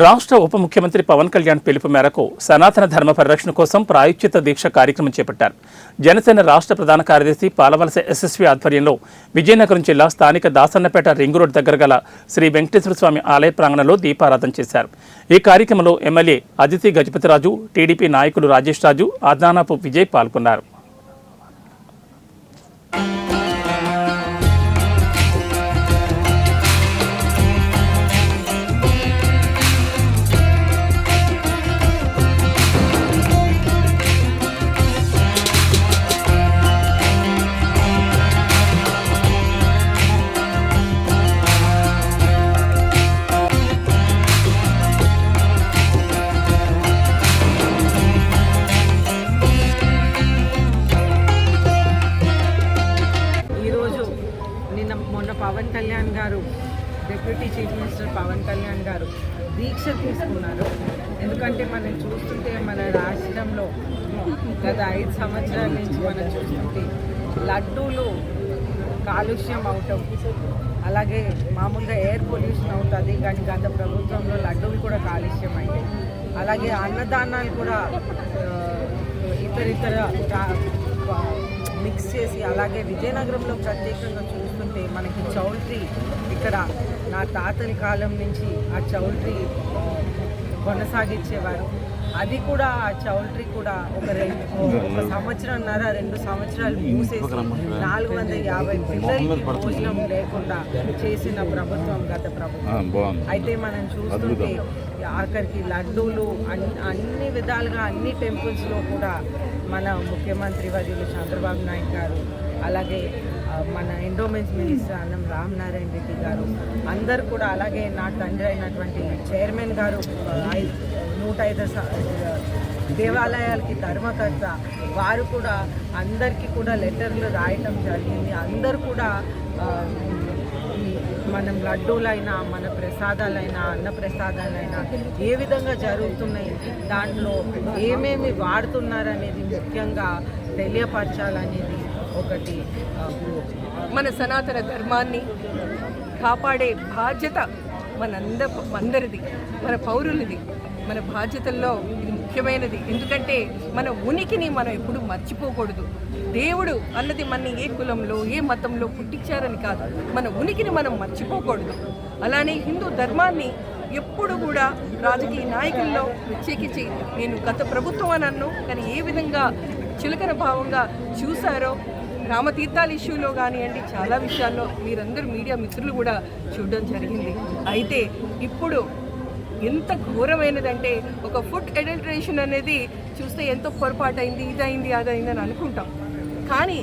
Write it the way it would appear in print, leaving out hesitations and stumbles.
రాష్ట్ర ఉప ముఖ్యమంత్రి పవన్ కళ్యాణ్ పిలుపు మేరకు సనాతన ధర్మ పరిరక్షణ కోసం ప్రాయశ్చిత్త దీక్ష కార్యక్రమం చేపట్టారు. జనసేన రాష్ట్ర ప్రధాన కార్యదర్శి పాలవలస ఎస్ఎస్వి ఆధ్వర్యంలో విజయనగరం జిల్లా స్థానిక దాసన్నపేట రింగ్ రోడ్ దగ్గర గల శ్రీ వెంకటేశ్వర స్వామి ఆలయ ప్రాంగణంలో దీపారాధన చేశారు. ఈ కార్యక్రమంలో ఎమ్మెల్యే అదితి గజపతిరాజు, టీడీపీ నాయకులు రాజేష్ రాజు, ఆజ్ఞానాపు విజయ్ పాల్గొన్నారు. మొన్న పవన్ కళ్యాణ్ గారు, deputy chief minister Pawan Kalyan గారు దీక్ష తీసుకున్నారు. ఎందుకంటే మనం చూస్తుంటే మన రాష్ట్రంలో గత 5 సంవత్సరాల నుంచి మనం చూస్తుంటే లడ్డూలు కాలుష్యం అవటం, అలాగే మామూలుగా ఎయిర్ పొల్యూషన్ అవుతుంది. కానీ గత ప్రభుత్వంలో లడ్డూలు కూడా కాలుష్యం అయ్యాయి. అలాగే అన్నదానాలు కూడా ఇతర మిక్స్ చేసి, అలాగే విజయనగరంలో ప్రత్యేకంగా చూస్తుంటే మనకి చౌల్ట్రీ, ఇక్కడ నా తాతల కాలం నుంచి ఆ చౌల్ట్రీ కొనసాగించేవారు. అది కూడా ఆ చౌల్ట్రీ కూడా ఒక సంవత్సరంన్నర 2 సంవత్సరాలు మూసేసి 450 పిల్లలకి భోజనం లేకుండా చేసిన ప్రభుత్వం గత ప్రభుత్వం. అయితే మనం చూస్తుంటే ఆఖరికి లడ్డూలు అన్ని విధాలుగా అన్ని టెంపుల్స్లో కూడా మన ముఖ్యమంత్రి వర్యులు చంద్రబాబు నాయుడు గారు, అలాగే మన ఎండోమెంట్స్ మినిస్టర్ అన్నం రామనారాయణ రెడ్డి గారు అందరు కూడా, అలాగే నా తండ్రి అయినటువంటి చైర్మన్ గారు 105 దేవాలయాలకి ధర్మకర్త వారు కూడా అందరికీ కూడా లెటర్లు రాయటం జరిగింది. అందరు కూడా మనం లడ్డూలైనా, మన ప్రసాదాలైనా, అన్న ప్రసాదాలైనా ఏ విధంగా జరుగుతున్నాయి, దాంట్లో ఏమేమి వాడుతున్నారనేది ముఖ్యంగా తెలియపరచాలనేది ఒకటి. మన సనాతన ధర్మాన్ని కాపాడే బాధ్యత మనందరిది, మన పౌరులది. మన బాధ్యతల్లో ఇది ముఖ్యమైనది. ఎందుకంటే మన ఉనికిని మనం ఎప్పుడు మర్చిపోకూడదు. దేవుడు అన్నది మన ఏ కులంలో, ఏ మతంలో పుట్టించారని కాదు, మన ఉనికిని మనం మర్చిపోకూడదు. అలానే హిందూ ధర్మాన్ని ఎప్పుడు కూడా రాజకీయ నాయకుల్లో ప్రత్యేకించి, నేను గత ప్రభుత్వం అని అన్ను, కానీ ఏ విధంగా చులకన భావంగా చూశారో రామతీర్థాల ఇష్యూలో కానివ్వండి, చాలా విషయాల్లో మీరందరూ మీడియా మిత్రులు కూడా చూడడం జరిగింది. అయితే ఇప్పుడు ఎంత ఘోరమైనదంటే, ఒక ఫుడ్ అడల్టరేషన్ అనేది చూస్తే ఎంతో పొరపాటు అయింది, ఇదైంది, అదైంది అని అనుకుంటాం. కానీ